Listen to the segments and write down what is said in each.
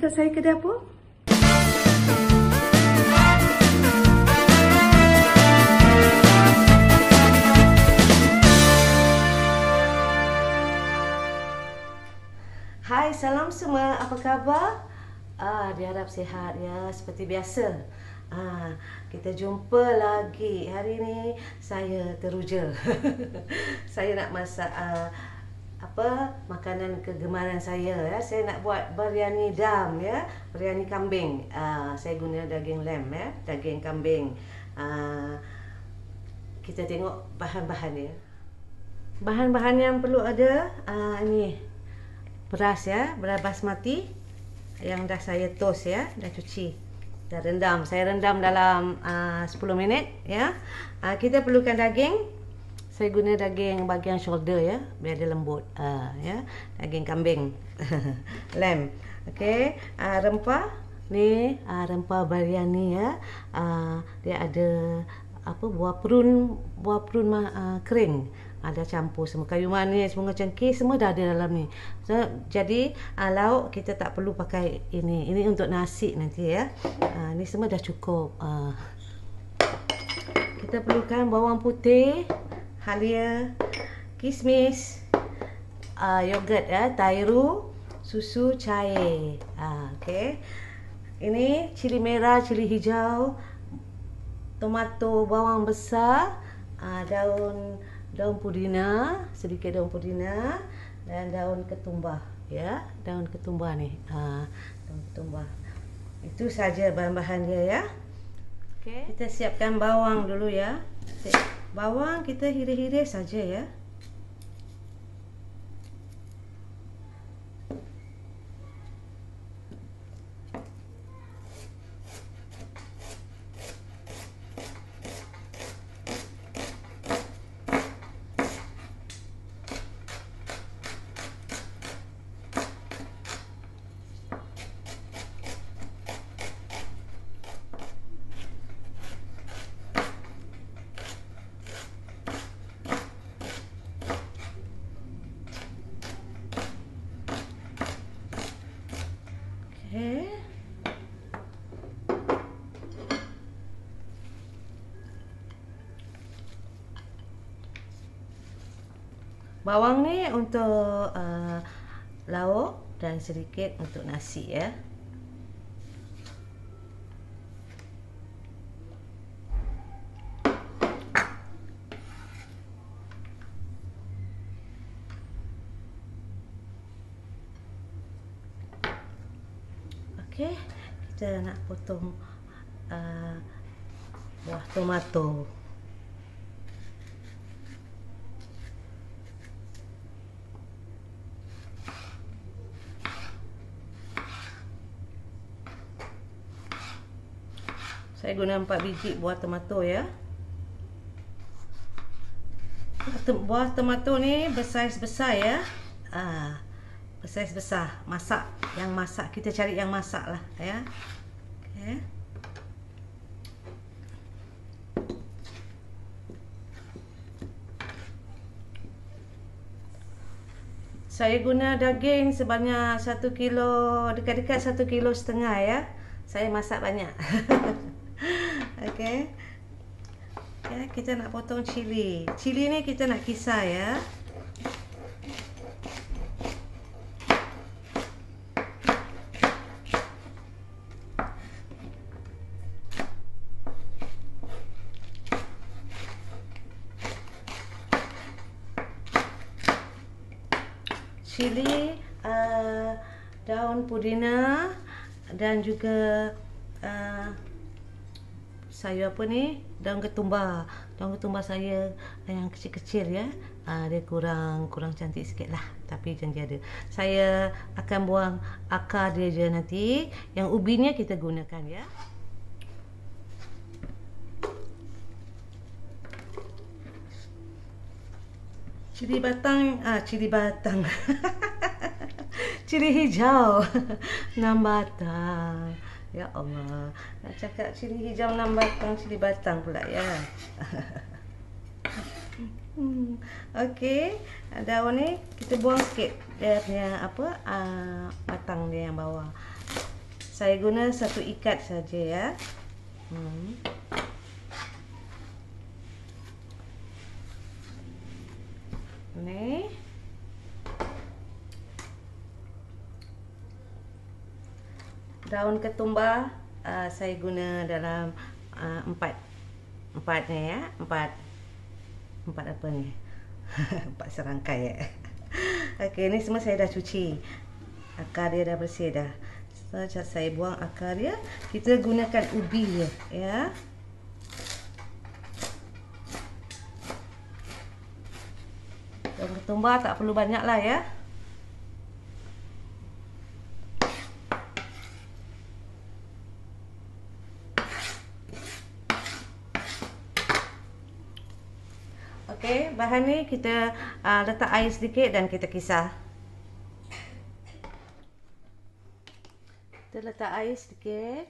ikut saya ke dapur. Hai, salam semua. Apa khabar? Diharap sihat ya, seperti biasa. Kita jumpa lagi. Hari ini saya teruja. Saya nak masak makanan kegemaran saya ya. Saya nak buat biryani dam ya, biryani kambing. Saya guna daging lamb ya, daging kambing. Kita tengok bahan-bahan dia. Bahan-bahan yang perlu ada ini beras ya, beras basmati yang dah saya toast ya, dah cuci, dah rendam. Saya rendam dalam 10 minit ya. Kita perlukan daging. Saya guna daging bahagian shoulder ya, biar dia lembut ya, daging kambing. Lamb. Okey, rempah ni rempah biryani ya. Dia ada buah prune kering. Ada campur semua, kayu manis, bunga cengkeh, semua dah ada dalam ni. Jadi lauk kita tak perlu pakai ini. Ini untuk nasi nanti ya. Ni semua dah cukup. Kita perlukan bawang putih, halia, kismis, yogurt ya, tairu, susu cair. Okey. Ini cili merah, cili hijau, tomato, bawang besar, daun pudina, sedikit daun pudina, dan daun ketumbar ya, daun ketumbar ni. Daun ketumbar. Itu saja bahan-bahan dia ya. Okey, kita siapkan bawang dulu ya. Bawang kita hiris-hiris saja ya. Bawang ni untuk lauk dan sedikit untuk nasi ya. Okey, kita nak potong buah tomato. Saya guna 4 biji buah tomato ya. Buah tomato ni bersaiz besar ya. Bersaiz besar. Masak, yang masak, kita cari yang masak lah ya. Okey. Saya guna daging sebanyak 1 kilo, dekat-dekat 1,5 kilo ya. Saya masak banyak. Okey. Okay, kita nak potong cili. Cili ni kita nak kisar ya. Cili, daun pudina dan juga sayur daun ketumbar. Daun ketumbar saya yang kecil-kecil ya. Dia kurang cantik sikit lah, tapi janji ada. Saya akan buang akar dia je nanti. Yang ubinya kita gunakan ya. Cili batang, cili hijau 6 batang. Ya Allah, nak cakap cili hijau 6 batang, cili batang pula ya. Okey, daun ni kita buang sikit dia punya batang dia yang bawah. Saya guna satu ikat saja ya. Ni. Daun ketumbar saya guna dalam 4 ni ya, 4 apa ni? 4 serangkai ya. Okey, ni semua saya dah cuci. Akar dia dah bersih dah. So, saya buang akar dia. Kita gunakan ubi dia ya. Daun ketumbar tak perlu banyak lah ya. Okey, bahan ni kita letak air sedikit dan kita kisar. Kita letak air sedikit.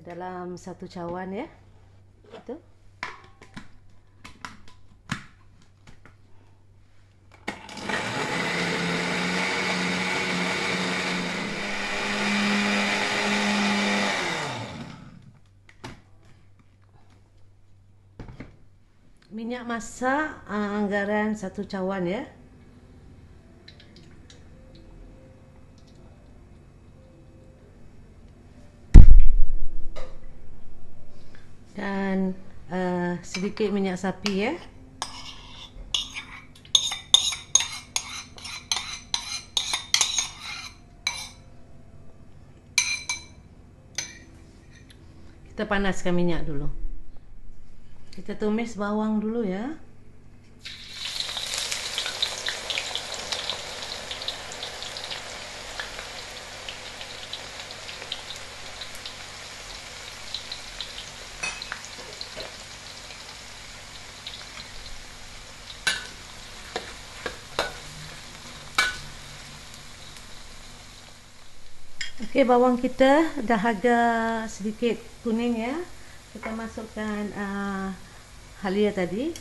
Dalam satu cawan ya. Itu. Minyak masak anggaran satu cawan ya. Dan sedikit minyak sapi ya. Kita panaskan minyak dulu. Kita tumis bawang dulu ya. Okey, bawang kita dah agak sedikit kuning ya. Kita masukkan halia tadi.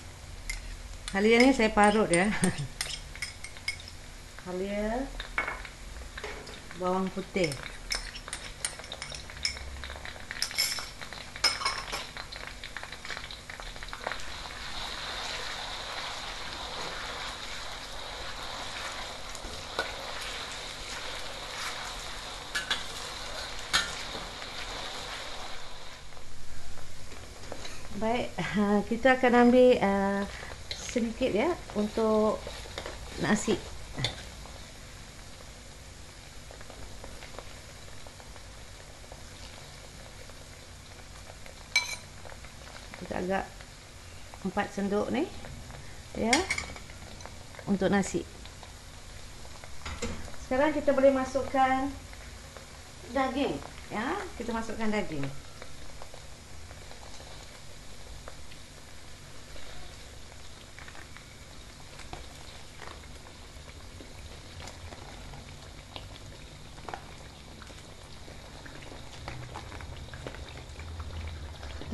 Halia ni saya parut ya. Halia, bawang putih. Baik, kita akan ambil sedikit ya untuk nasi. Kita agak 4 sendok ni ya untuk nasi. Sekarang kita boleh masukkan daging ya. Kita masukkan daging.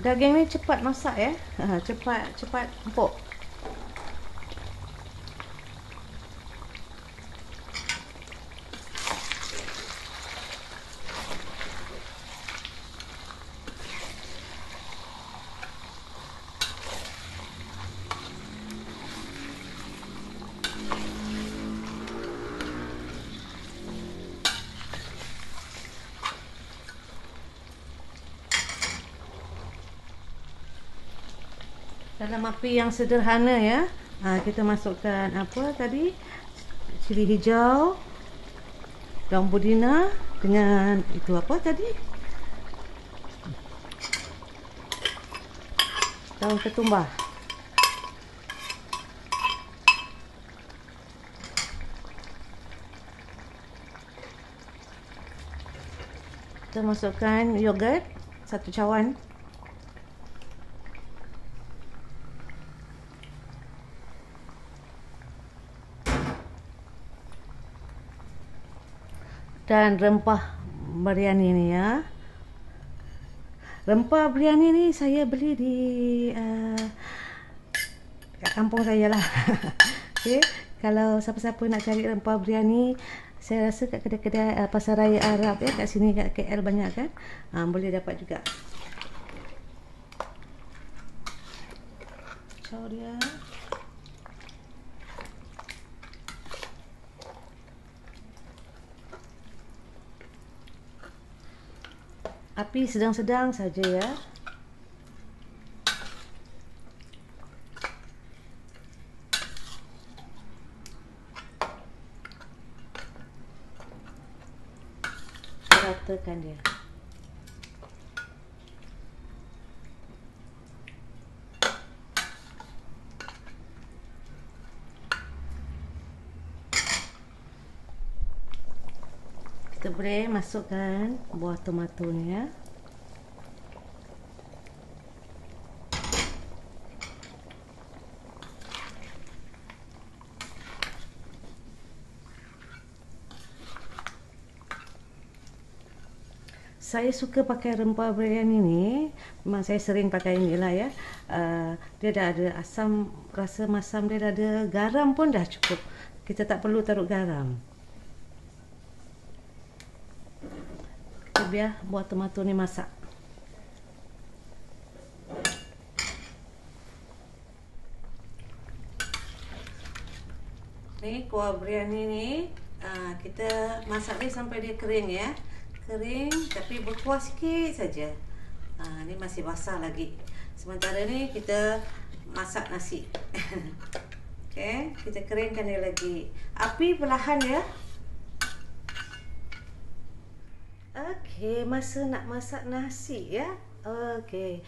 Daging ni cepat masak ya. Cepat empuk. Dalam api yang sederhana ya. Kita masukkan apa tadi? Cili hijau, daun pudina dengan itu apa tadi? Daun ketumbar. Kita masukkan yogurt satu cawan. Dan rempah biryani ni ya. Rempah biryani ni saya beli di kat kampung saya lah. Okay. Kalau siapa-siapa nak cari rempah biryani, saya rasa kat kedai-kedai pasar raya Arab ya, kat sini kat KL banyak kan, boleh dapat juga. Kacau dia. Api sedang-sedang saja ya. Ratakan dia. Kita boleh masukkan buah tomato ni ya. Saya suka pakai rempah biryani ni, memang saya sering pakai inilah ya. Dia dah ada asam, rasa masam dia dah ada, garam pun dah cukup. Kita tak perlu taruh garam. Kita biar buah tomato ni masak. Ni kuah biryani ni, kita masak dia sampai dia kering ya. Kering tapi berkuah sikit saja. Ni masih basah lagi. Sementara ni kita masak nasi. Okey, kita keringkan dia lagi. Api perlahan ya. Okey, masa nak masak nasi ya. Okey.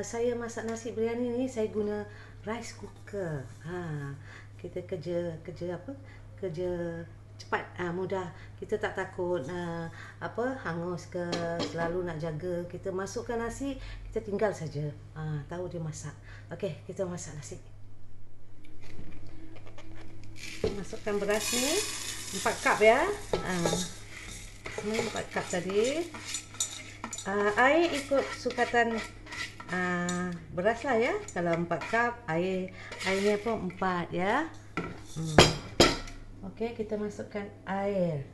Saya masak nasi biryani ni saya guna rice cooker. Kita kerja apa? Kerja cepat, mudah. Kita tak takut hangus ke, selalu nak jaga. Kita masukkan nasi, kita tinggal saja. Tahu dia masak. Okey, kita masak nasi. Masukkan beras ni 4 cup ya. Ni 4 cup tadi. Air ikut sukatan beras lah ya. Kalau 4 cup, airnya pun 4 ya. Okey, kita masukkan air.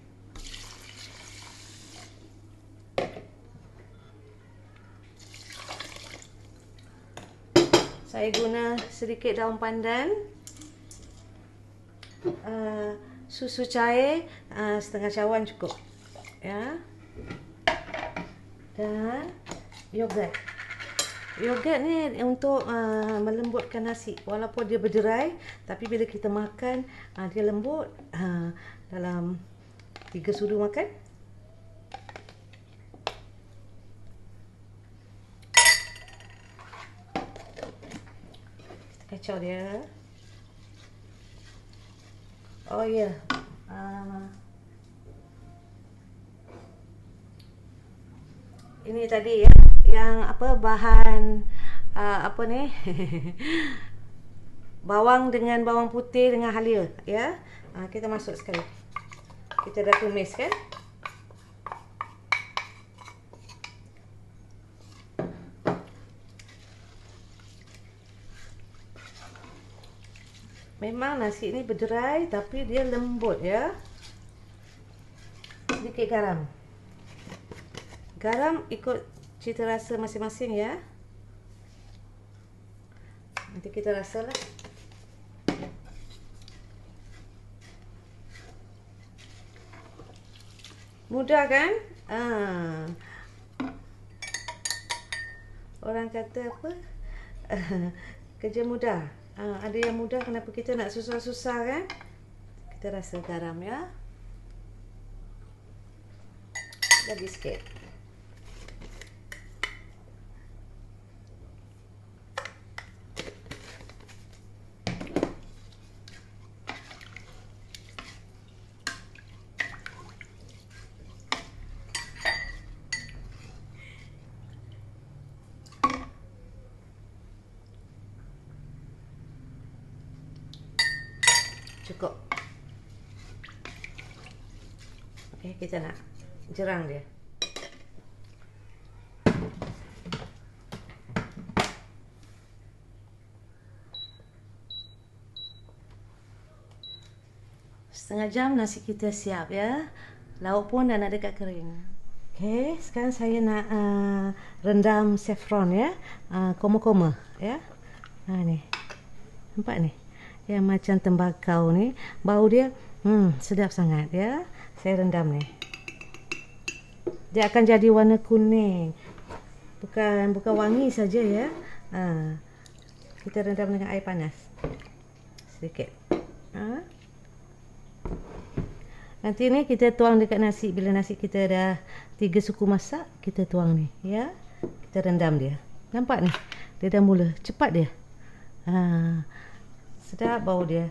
Saya guna sedikit daun pandan, susu cair setengah cawan cukup ya, dan yogurt. Yogurt ni untuk melembutkan nasi. Walaupun dia berderai, tapi bila kita makan dia lembut. Dalam 3 sudu makan. Kita kacau dia. Oh ya, ini tadi ya, yang apa, bahan apa ni bawang dengan bawang putih dengan halia ya. Kita masuk sekali. Kita dah tumis kan. Memang nasi ini berderai tapi dia lembut ya. Sedikit garam. Garam ikut cita rasa masing-masing ya. Nanti kita rasalah. Mudah kan? Orang kata apa? Kerja mudah. Ada yang mudah, kenapa kita nak susah-susah kan? Kita rasa garam ya. Lagi sikit. Cukup. Okey, kita nak jerang dia. setengah jam nasi kita siap ya. Lauk pun dah nak dekat kering. Okey, sekarang saya nak rendam saffron ya. Koma-koma ya. Ni. Nampak ni? Yang macam tembakau ni, bau dia sedap sangat ya. Saya rendam ni. Dia akan jadi warna kuning. Bukan wangi saja ya. Kita rendam dengan air panas. Sedikit. Nanti ni kita tuang dekat nasi. Bila nasi kita dah 3 suku masak, kita tuang ni ya. Kita rendam dia. Nampak ni? Dia dah mula. Cepat dia. Sedap bau dia.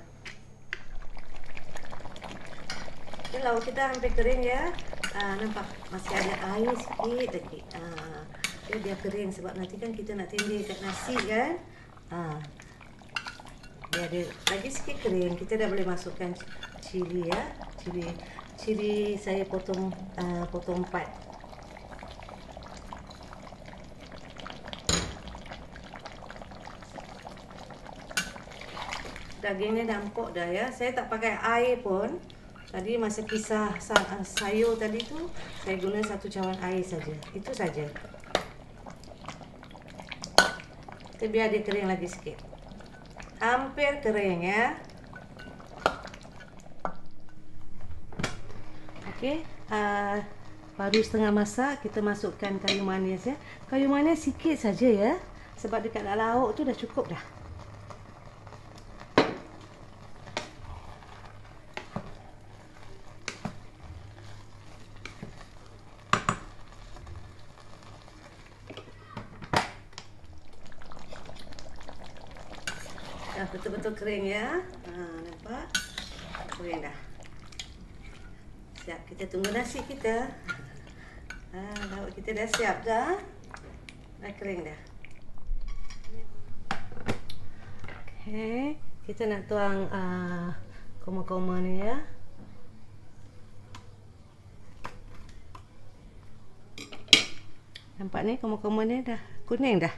Okay, lauk kita hampir kering ya. Nampak? Masih ada air sikit lagi. Dia biar kering sebab nanti kan kita nak tindih kat nasi kan. Dia ada lagi sikit kering. Kita dah boleh masukkan cili ya. Cili saya potong 4. Dagingnya dah empuk dah ya. Saya tak pakai air pun. Tadi masa kisah sayur tadi tu, saya guna 1 cawan air saja. Itu saja. Kita biar dia kering lagi sikit. Hampir kering ya. Okey. Baru setengah masak, kita masukkan kayu manis ya. Kayu manis sikit saja ya. Sebab dekat dalam lauk tu dah cukup dah. Dah betul-betul kering ya. Nampak? Kering dah. Siap kita tunggu nasi kita. Lauk kita dah siap dah. Dah kering dah. Okey, kita nak tuang koma-koma ni ya. Nampak ni koma-koma ni dah kuning dah.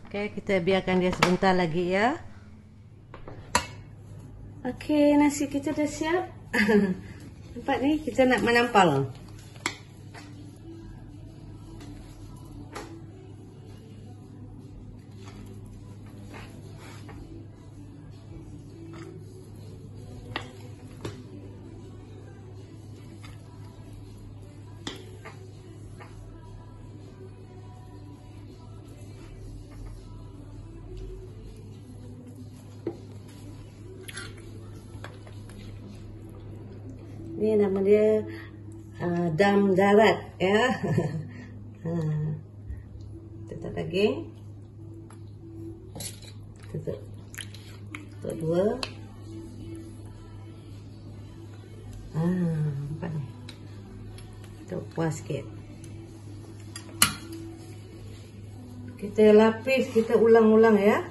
Okey, kita biarkan dia sebentar lagi ya. Okey, nasi kita dah siap. Nampak ni, kita nak menampal. Ni nama dia dam darat ya. Tutup daging. Tutup 2. Nampak ni. Tutup puas sikit. Kita lapis, kita ulang-ulang ya.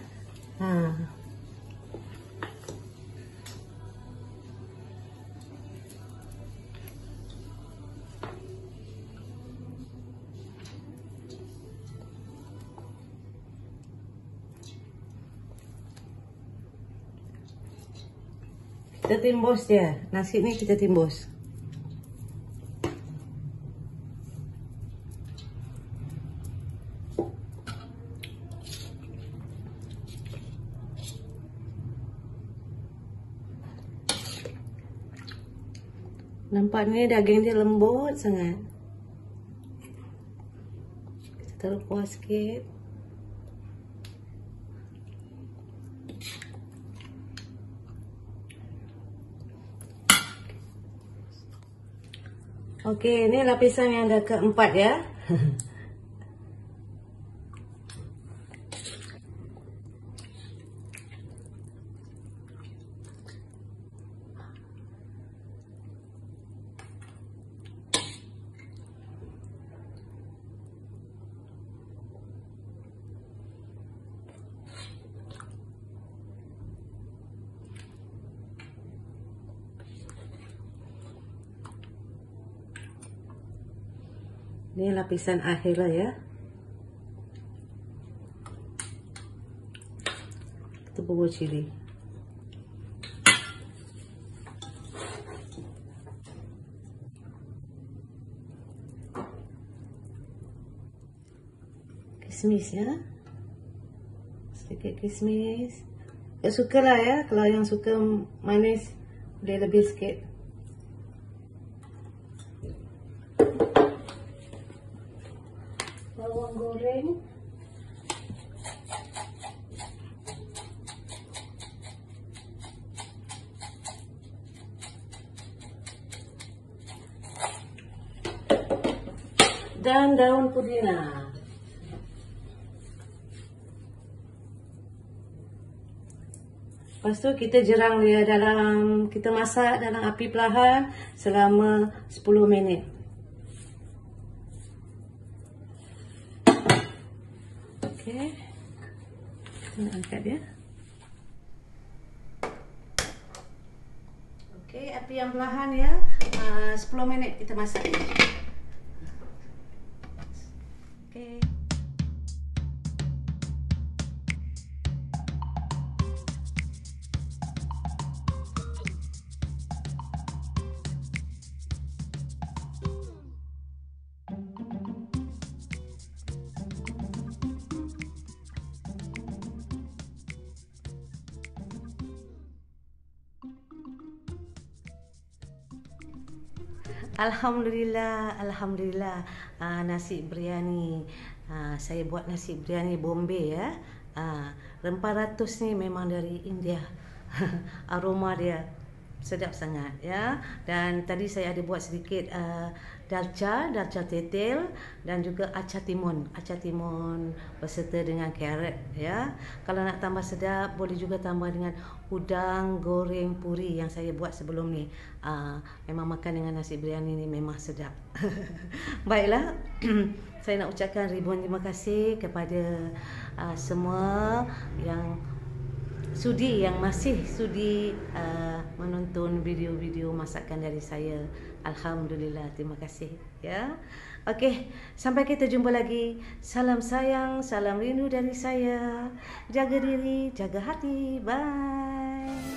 Kita timbus dia. Nasi ni kita timbus. Nampak ni daging dia lembut sangat. Kita taruh kuah sikit. Okey, ini lapisan yang dah keempat ya. Ini lapisan akhir lah ya. Itu bubur cili. Kismis ya. Sedikit kismis. Ya suka lah ya. Kalau yang suka manis boleh lebih sikit. Bawang goreng. Dan daun pudina. Lepas tu kita jerang dia kita masak dalam api perlahan selama 10 minit. Okey. Kita angkat dia. Okey, api yang perlahan ya. 10 minit kita masak dia. Okey. Alhamdulillah, alhamdulillah. Nasi biryani. Saya buat nasi biryani Bombay ya. Rempah ratus ni memang dari India. Aroma dia sedap sangat ya. Dan tadi saya ada buat sedikit dalca tetel dan juga acar timun beserta dengan carrot ya. Kalau nak tambah sedap boleh juga tambah dengan udang goreng puri yang saya buat sebelum ni. Memang makan dengan nasi biryani ni memang sedap. Baiklah, saya nak ucapkan ribuan terima kasih kepada semua yang masih sudi menonton video-video masakan dari saya. Alhamdulillah, terima kasih ya. Okey, sampai kita jumpa lagi. Salam sayang, salam rindu dari saya. Jaga diri, jaga hati. Bye.